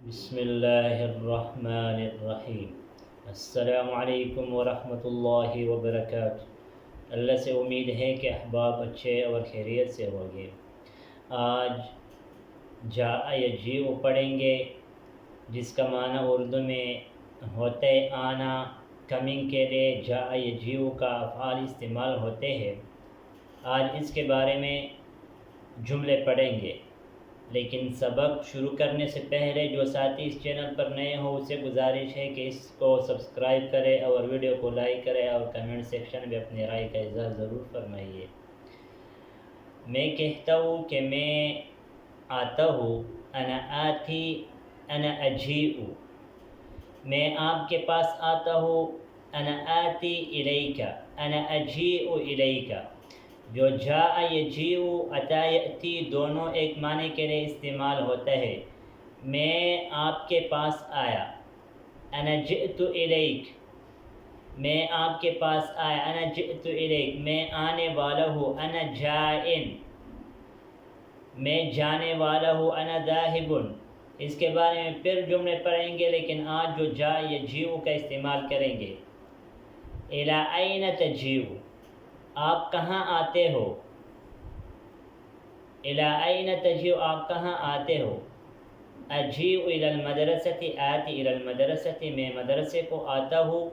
بسم اللہ الرحمن الرحیم۔ السلام علیکم ورحمۃ اللہ وبرکاتہ۔ اللہ سے امید ہے کہ احباب اچھے اور خیریت سے ہوگے۔ آج جاء یجیء پڑھیں گے، جس کا معنی اردو میں ہوتا ہے آنا، کمنگ کے لیے جاء یجیء کا افعال استعمال ہوتے ہیں۔ آج اس کے بارے میں جملے پڑھیں گے، لیکن سبق شروع کرنے سے پہلے جو ساتھی اس چینل پر نئے ہو اسے گزارش ہے کہ اس کو سبسکرائب کرے اور ویڈیو کو لائک کرے اور کمنٹ سیکشن میں اپنی رائے کا اظہار ضرور فرمائیے۔ میں کہتا ہوں کہ میں آتا ہوں، انا آتی، انا اجیء، میں آپ کے پاس آتا ہوں، انا آتی الیک، انا اجیء الیک۔ جو جاء یجیء، اتا یأتی دونوں ایک معنی کے لیے استعمال ہوتا ہے۔ میں آپ کے پاس آیا، انا جئت الیک، میں آپ کے پاس آیا، انا جئت الیک، میں آنے والا ہوں، انا جائن، میں جانے والا ہوں، انا ذاہب۔ اس کے بارے میں پھر جملے پڑھیں گے، لیکن آج جو جاء یجیء کا استعمال کریں گے۔ الی این تجیء، آپ کہاں آتے ہو؟ الی این تجیء، آپ کہاں آتے ہو؟ اجیء الی المدرسۃ، آتی الی المدرسۃ، میں مدرسے کو آتا ہوں۔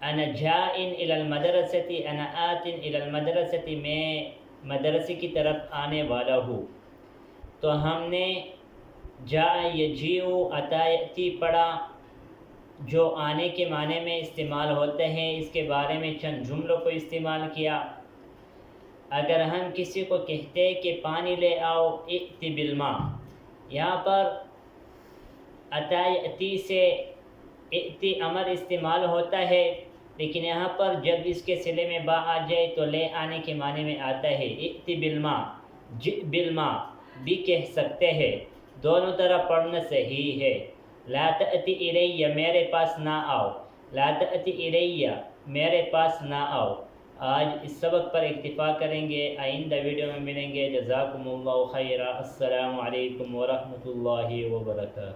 انا جائن الی المدرسۃ، انا آت الی المدرسۃ، میں مدرسے کی طرف آنے والا ہوں۔ تو ہم نے جاء یجیء، اتا یأتی پڑھا، جو آنے کے معنی میں استعمال ہوتے ہیں۔ اس کے بارے میں چند جملوں کو استعمال کیا۔ اگر ہم کسی کو کہتے ہیں کہ پانی لے آؤ، ائت بالماء، یہاں پر اتا یأتی سے ائتی امر استعمال ہوتا ہے، لیکن یہاں پر جب اس کے صلے میں با آ جائے تو لے آنے کے معنی میں آتا ہے۔ ائت بالماء، جئ بالماء بھی کہہ سکتے ہیں، دونوں طرح پڑھنا صحیح ہے۔ لا تأتی الی، میرے پاس نہ آؤ، لا تأتی الی، میرے پاس نہ آؤ۔ آج اس سبق پر اکتفا کریں گے، آئندہ ویڈیو میں ملیں گے۔ جزاکم اللہ خیرا۔ السلام علیکم ورحمۃ اللہ وبرکاتہ۔